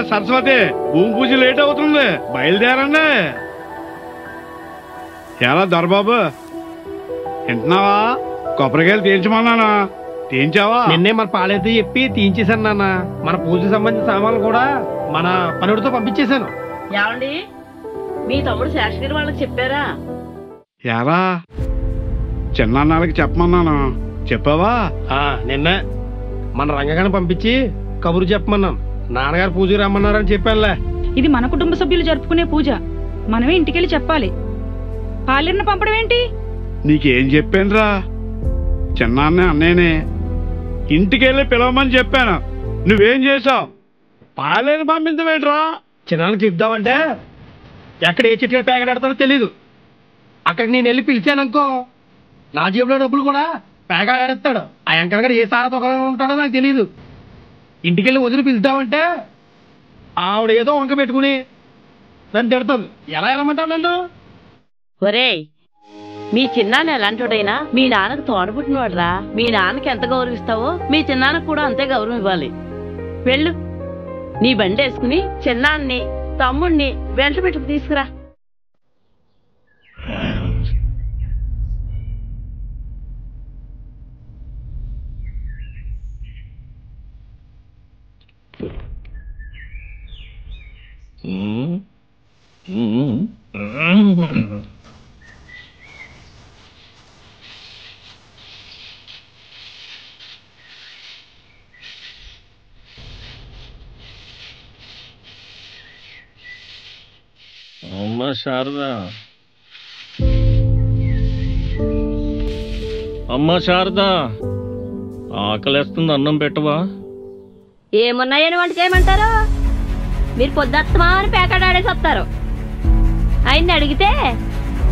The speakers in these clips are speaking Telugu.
సరస్వతి, భూమి పూజ లేట్ అవుతుంది, బయలుదేరండి. ఎలా దొరబాబు వింటున్నావా? కొబ్బరికాయలు తీయించమన్నానా? తీయించావా? నిన్నే మన పాలైతే చెప్పి తీయించేశాను నాన్న. మన పూజకి సంబంధించిన సామాన్లు కూడా మన పనుడితో పంపించేశాను. ఏమండి, మీ తమ్ముడు శాస్త్రి వాళ్ళకి చెప్పారా? ఎరా చిన్నాన్నకి చెప్పమన్నాను, చెప్పావా? నిన్నే మన రంగగాని పంపించి కబురు చెప్పమన్నాను. నాన్నగారు పూజకి రమ్మన్నారని చెప్పానులే. ఇది మన కుటుంబ సభ్యులు జరుపుకునే పూజ, మనమే ఇంటికెళ్ళి చెప్పాలి. పాలేరుని పంపడం ఏంటి? నీకేం చెప్పానురా? చిన్నాన్నే అన్నయ్యనే ఇంటికెళ్ళి పిలవమని చెప్పాను, నువ్వేం చేసావు? పాలేరు పంపించవేంట్రా? చిన్నానికి చెప్దామంటే ఎక్కడ ఏ చెట్టు ప్యాకెట్ ఆడతానో తెలీదు. అక్కడికి నేను వెళ్ళి పిలిచాననుకో, నా జేబులో డబ్బులు కూడా ప్యాకెట్ ఆడేస్తాడు. ఆ ఎంకర్ ఏ సారతో ఉంటాడో నాకు తెలీదు. ఇంటికెళ్ళి వదిలి పిలుద్దామంటే ఆవిడ ఏదో వంక పెట్టుకుని నన్ను తిడతాను. ఎలా వెళ్ళమంటావు నన్ను? ఒరేయ్, మీ చిన్నాన్న ఎలాంటోడైనా మీ నాన్నకు తోడబుట్టినవాడురా. మీ నాన్నకి ఎంత గౌరవిస్తావో మీ చిన్నాన్నకు కూడా అంతే గౌరవం ఇవ్వాలి. వెళ్ళు, నీ బండి వేసుకుని చిన్నాన్ని తమ్ముణ్ణి వెంట పెట్టుకు తీసుకురా. అమ్మ శారదా, అమ్మ శారదా, ఆకలేస్తుంది, అన్నం పెట్టవా? ఏమున్నాయని వంట చేయమంటారు? మీరు పొద్దుత్తమా అని ప్యాకెట్ ఆడేసి వస్తారు. ఆయన్ని అడిగితే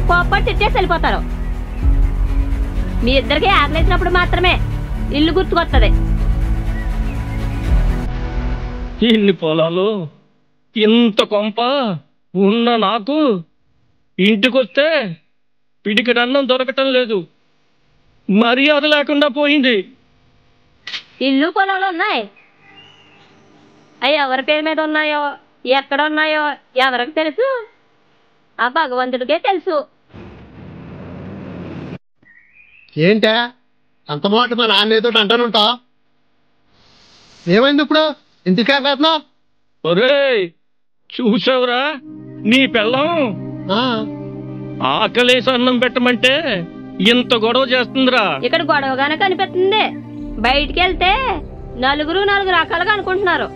కోప్పటి తిట్టేసి వెళ్ళిపోతారు. మీ ఇద్దరికి ఆకలేసినప్పుడు మాత్రమే ఇల్లు గుర్తుకొస్తుంది. ఇన్ని పొలాలు, ఇంత కొంప ఉన్న నాకు ఇంటికొస్తే పిడికిడి అన్నం దొరకటం లేదు. మర్యాద లేకుండా పోయింది. ఇల్లు పొలాలు ఉన్నాయి, అవి ఎవరి పేరు మీద ఉన్నాయో ఎక్కడ ఉన్నాయో ఎవరికి తెలుసు? ఆ భగవంతుడికే తెలుసు. ఏంటే అంత మాట మా నాన్న ఏదో అంటానుంటా? ఏమైంది ఇప్పుడు? ఇంటికి వెళ్తున్నావు? ఒరేయ్, చూసావురా నీ పెళ్ళం ఆకలేసి అన్నం పెట్టమంటే ఇంత గొడవ చేస్తుందిరా. ఇక్కడ గొడవగానే కనిపిస్తుంది. బయటికి వెళ్తే నలుగురు రకాలుగా అనుకుంటున్నారు.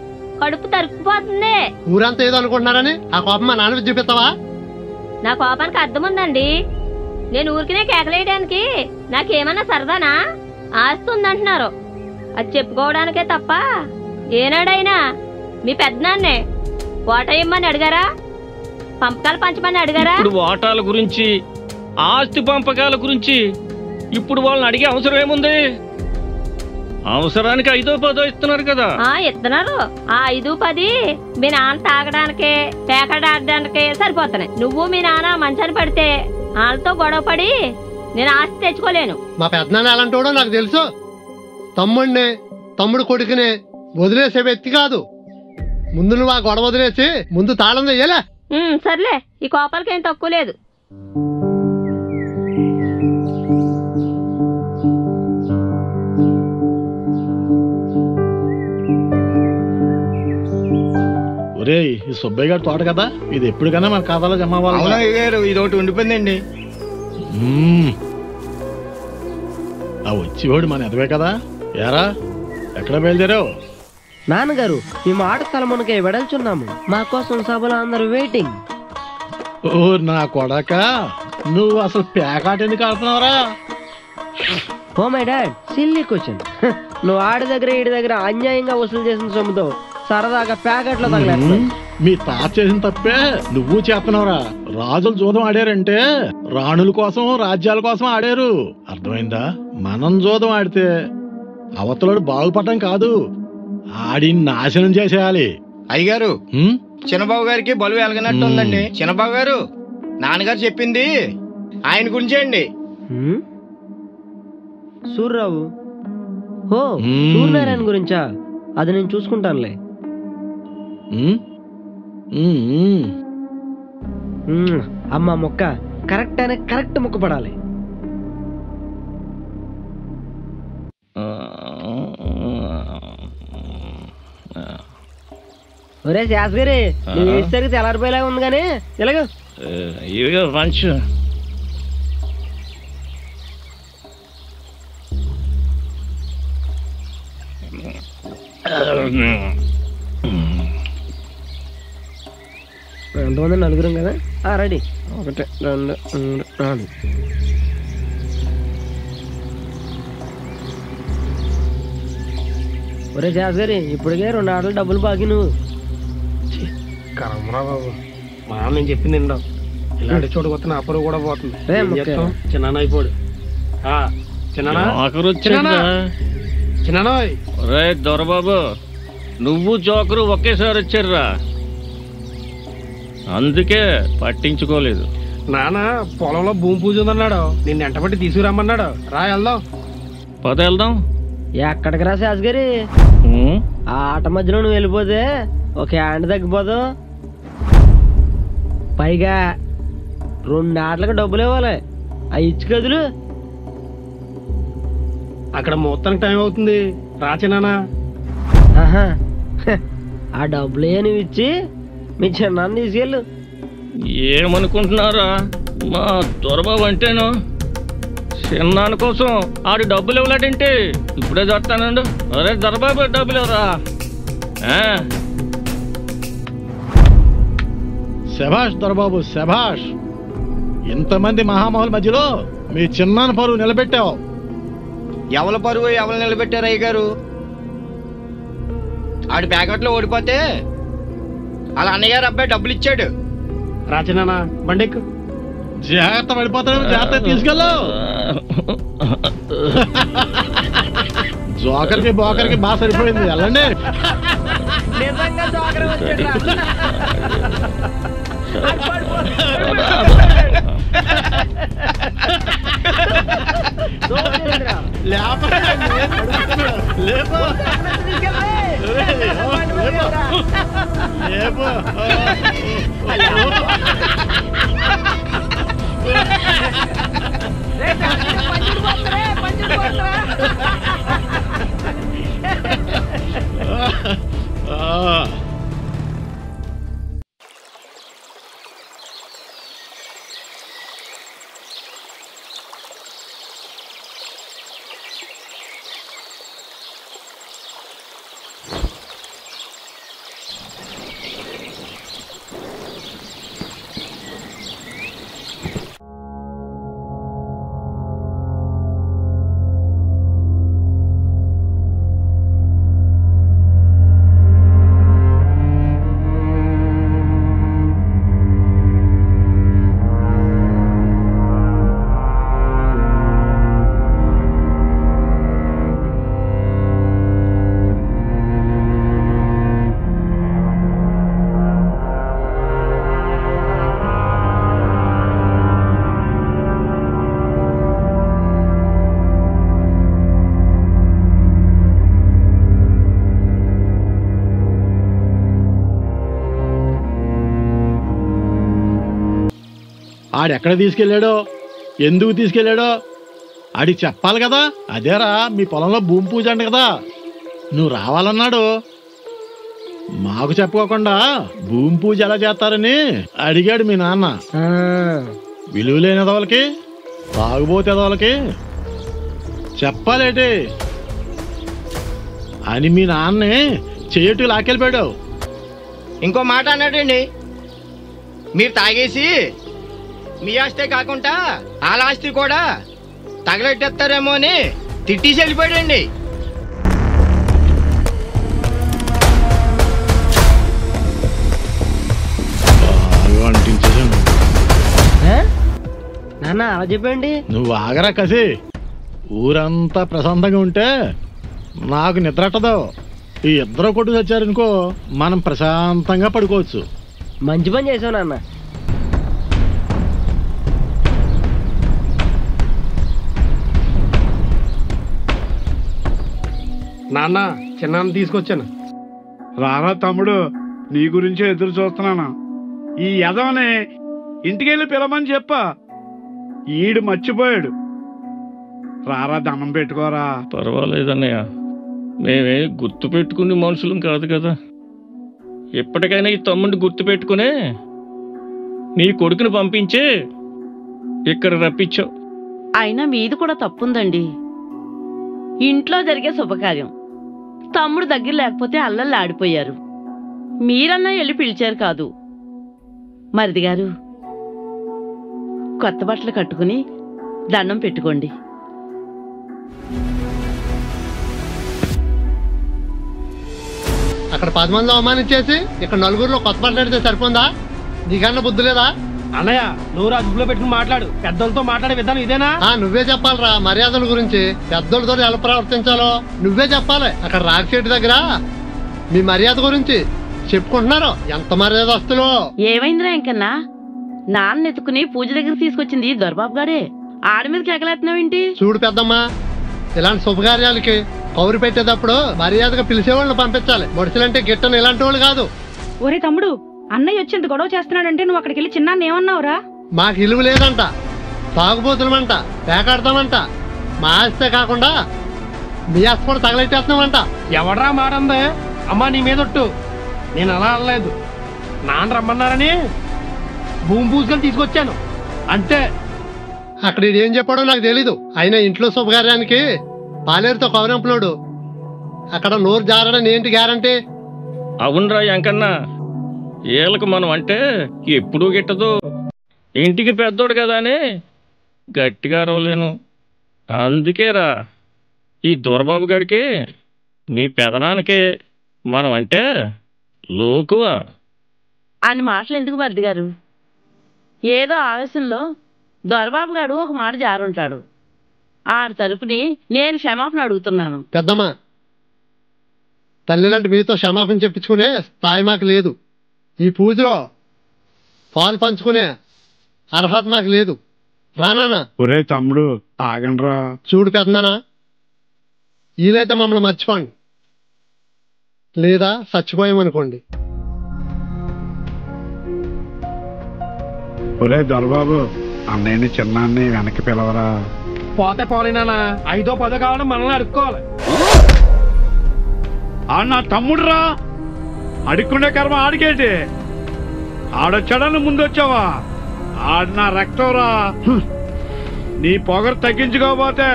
కడుపు తరుక్కుపోతుంది. ఊరంతా ఏదో అనుకుంటున్నారని ఆ కోపం మా నాన్న చూపిస్తావా? నా కోపానికి అర్థం ఉందండి. నేను ఊరికినే కేకలేయడానికి నాకేమన్నా సరదానా? ఆస్తుందంటున్నారు. అది చెప్పుకోవడానికే తప్ప ఏనాడైనా మీ పెద్దనాన్నే ఓట ఇమ్మని అడిగారా? పంపకాలు పంచమని అడిగారా? ఇప్పుడు ఓటాల గురించి, ఆస్తి పంపకాల గురించి ఇప్పుడు వాళ్ళని అడిగే అవసరం ఏముంది? అవసరానికి 5-10 ఇస్తున్నారు కదా. ఇస్తున్నారు. ఆ 5-10 మీ నాన్న తాగడానికే పేకడ ఆడడానికే సరిపోతున్నాయి. నువ్వు మీ నాన్న మంచాన్ని పడితే వాళ్ళతో గొడవ పడి నేను ఆస్తి తెచ్చుకోలేను. మా పెద్దనాన్న ఎలాంటోడో నాకు తెలుసు. తమ్ముడు కొడుకునే వదిలేసే వ్యక్తి కాదు. ముందు నువ్వు ఆ గొడవ వదిలేసి ముందు తాళం చెయ్యలే. సర్లే, ఈ కోపాలకేం తక్కువ లేదు. ఒరే, ఈ సుబ్బయ్య గారి తోట కదా, ఇది ఎప్పటికైనా మన ఖాతాలో జమ అవ్వాలి. ఇది ఒకటి ఉండిపోయిందండి. ఆ వచ్చేవాడు మన ఎదవే కదా. ఏరా, ఎక్కడ బయలుదేరావు? నాన్నగారు, మేము ఆట స్థలమునకే వెడల్చున్నాము. మా కోసం సభలో అందరూ వెయిటింగ్. ఓ నా కొడక, నువ్వు అసలు పేకాట ఎందుకు ఆడుతున్నావురా? Oh my dad, silly question. నువ్వు ఆడి దగ్గర ఈడి దగ్గర అన్యాయంగా వసూలు చేసిన సొమ్ముతో సరదాగా ప్యాకెట్లో తగలేస్తావు. మీ తాత చేసిన తప్పే నువ్వు చేస్తున్నావురా. రాజులు జూదం ఆడారంటే రాణుల కోసం, రాజ్యాల కోసం ఆడారు. అర్థమైందా? మనం జూదం ఆడితే అవతలడు బాగుపడటం కాదు, ఆడి నాశనం చేసేయాలి. అయ్యగారు, చిన్నబాబు గారికి బలువు ఎలగనట్టు ఉందండి. చిన్నబాబు గారు, నాన్నగారు చెప్పింది ఆయన గురించే అండి. సూర్యరావు, ఓ సూర్యనారాయణ గురించా? అది నేను చూసుకుంటానులే. అమ్మ మొక్క కరెక్ట్ అనే కరెక్ట్ మొక్క పడాలి. ఒరే శాస్త్రి నువ్వు వేసేసరికి తెల్లారిపోయేలాగా ఉంది కానీ ఎలాగో ఇవిగో మంచు. ఎంతమంది? నలుగురం కదా. రెడీ. 1 2 3 4. ఒరే శాస్త్రి ఇప్పటికే 2 ఆటలు డబ్బులు బాకీ నువ్వు. కరమరా బాబు, మా నేను చెప్పింది తింటాం. ఇలాంటి చోటు కొత్త నా అప్పులు కూడా పోతుంది. చిన్న అయిపోడు. చిన్నోయ్ రే దొరబాబు, నువ్వు జోకరు ఒకేసారి వచ్చారురా, అందుకే పట్టించుకోలేదు. నాన్న పొలంలో భూమి పూజ ఉందన్నాడు, నిన్ను ఎంటబట్టి తీసుకురమ్మన్నాడు. రా వెళ్దాం. పద వెళ్దాం. ఎక్కడికి రా శాస్త్రి? ఆ ఆట మధ్యలో నువ్వు వెళ్ళిపోతే ఒక హ్యాండ్ తగ్గిపోదు. పైగా 2 ఆటలకు డబ్బులు ఇవ్వాలి, అవి ఇచ్చి కదులు. అక్కడ మొత్తానికి టైం అవుతుంది. రా చిన్నానా. ఆ డబ్బులు నువ్వు ఇచ్చి మీ చిన్నాన్ని తీసుకెళ్ళు. ఏమనుకుంటున్నారా మా దొరబాబు అంటేను? చిన్నాన్న కోసం ఆడు డబ్బులు ఇవ్వలేడంటే ఇప్పుడే చెప్తానండు. అరే దొరబాబు డబ్బులు ఇవ్వరా. శభాష్ దొరబాబు శభాష్. ఇంతమంది మహామహుల మధ్యలో మీ చిన్నాన్న పరువు నిలబెట్టావు. ఎవరి పరువు ఎవరు నిలబెట్టారు అయ్య గారు? ఆడు ప్యాకెట్లో ఓడిపోతే అలా అన్నయ్యారు అబ్బాయి డబ్బులు ఇచ్చాడు. రా చిన్నానా బండెక్కు. జాగ్రత్త పడిపోతాడు, జాగ్రత్త తీసుకెళ్ళు. జోకర్కి బోకర్కి బాగా సరిపోయింది. వెళ్ళండి. ఆడెక్కడ తీసుకెళ్ళాడో, ఎందుకు తీసుకెళ్ళాడో ఆడికి చెప్పాలి కదా. అదేరా మీ పొలంలో భూమి పూజ అంట కదా, నువ్వు రావాలన్నాడు. మాకు చెప్పుకోకుండా భూమి పూజ ఎలా చేస్తారని అడిగాడు మీ నాన్న. విలువ లేని ఎదవలకి, తాగుబోతే ఎదవలకి చెప్పాలేటి అని మీ నాన్నే చెయ్యట్టు లాక్కెళ్ళిపోయాడు. ఇంకో మాట అన్నాడండి, మీరు తాగేసి మీ ఆస్తే కాకుండా వాళ్ళ ఆస్తి కూడా తగలెట్టేస్తారేమో అని తిట్టేసి వెళ్ళిపోయాడండి. నాన్న అలా చెప్పండి. నువ్వు ఆగరా కసి. ఊరంతా ప్రశాంతంగా ఉంటే నాకు నిద్రట్టదు. ఈ ఇద్దరు కొట్టు చచ్చారనుకో మనం ప్రశాంతంగా పడుకోవచ్చు. మంచి పని చేసావు నాన్న. నాన్న చిన్నాన్న తీసుకొచ్చాను. రారా తమ్ముడు, నీ గురించే ఎదురు చూస్తున్నాను. ఈ యదవని ఇంటికెళ్ళి పిలమని చెప్పా. ఈడు మర్చిపోయాడు. రారా దండం పెట్టుకోరా. పర్వాలేదన్నయ్య, మేమే గుర్తు పెట్టుకునే మనుషులం కాదు కదా. ఎప్పటికైనా ఈ తమ్ముడిని గుర్తు పెట్టుకునే నీ కొడుకుని పంపించి ఇక్కడ రప్పించావు. అయినా మీది కూడా తప్పుందండి. ఇంట్లో జరిగే శుభకార్యం, తమ్ముడు దగ్గర లేకపోతే అల్లల్లి ఆడిపోయారు. మీరన్నా వెళ్ళి పిలిచారు కాదు. మరిది గారు, కొత్త బట్టలు కట్టుకుని దండం పెట్టుకోండి. అక్కడ 10 మంది అవమానించేసి ఇక్కడ నలుగురిలో కొత్త మాట్లాడితే సరిపోందా? నీకన్నా బుద్ధి లేదా? అన్నయ్య, నువ్వు అదుపులో పెట్టుకుని మాట్లాడు. పెద్దలతో మాట్లాడే విధానం ఇదేనా? నువ్వే చెప్పాలరా మర్యాదల గురించి. పెద్దోళ్ళతో ఎలా ప్రవర్తించాలో నువ్వే చెప్పాలి. అక్కడ రాగిశెట్టి దగ్గర మీ మర్యాద గురించి చెప్పుకుంటున్నారు. ఎంత మర్యాద వస్తులో. ఏమైందిరా ఇంకన్నా? నాన్న ఎత్తుకుని పూజ దగ్గర తీసుకొచ్చింది దొరబాబు గారే. ఆడి మీద కేకలేస్తున్నావేంటి? చూడు పెద్దమ్మా, ఇలాంటి శుభకార్యాలకి కౌరు పెట్టేటప్పుడు మర్యాదగా పిలిచేవాళ్ళని పంపించాలి. మనుషులంటే గిట్టను ఇలాంటి వాళ్ళు కాదు. ఒరే తమ్ముడు, అన్నయ్య వచ్చి ఇంత గొడవ చేస్తున్నాడంటే నువ్వు అక్కడికి వెళ్ళి చిన్నాన్ని ఏమన్నావురా? మాకు ఇలువ లేదంట, తాగుబోతులమంట, పేకాడతామంట, మా ఆస్తే కాకుండా మీ ఆస్తి కూడా తగలెట్టేస్తున్నామంట. ఎవడ్రా మారందే? అమ్మా నీ మీదొట్టు. నేను అలా అనలేదు. నాన్న రమ్మన్నారని భూమి పూసుకొని తీసుకొచ్చాను అంతే. అక్కడ ఏం చెప్పాడో నాకు తెలీదు. అయినా ఇంట్లో శుభకార్యానికి పాలేరుతో కౌరంపులోడు. అక్కడ నోరు జారడని ఏంటి గ్యారంటీ? అవునరా ఎంకన్నా, వీళ్ళకి మనం అంటే ఎప్పుడూ గిట్టదు. ఇంటికి పెద్దోడు కదా అని గట్టిగా అరవలేను. అందుకేరా ఈ దొరబాబు గారికి మీ పెదనానికి మనం అంటే లోకువ అని మాటలు ఎందుకు మరిది గారు? ఏదో ఆవేశంలో దొరబాబు గారు ఒక మాట జారుంటాడు. ఆడి తరపుని నేను క్షమాపణ అడుగుతున్నాను. పెద్దమ్మా, తల్లిలాంటి మీతో క్షమాపణ చెప్పించుకునే స్థాయి మాకు లేదు. ఈ పూజలో పాలు పంచుకునే అర్హత మాకు లేదు. రానా? ఒరే తమ్ముడు, ఆగండ్రా. చూడు పెద్దనా, వీలైతే మమ్మల్ని మర్చిపోండి, లేదా చచ్చిపోయామనుకోండి. ఒరే దొరబాబు, అన్నయ్యని చిన్నాన్ని వెనక్కి పిలవరా. పోతే పోలేనా? 5ో 10 కావాలని మనల్ని అడుక్కోవాలి. నా తమ్ముడురా, అడుక్కుండే కర్మ ఆడికేటి? ఆడొచ్చాడని ముందొచ్చావా? ఆడు నా రక్తంరా. నీ పొగరు తగ్గించుకోకపోతే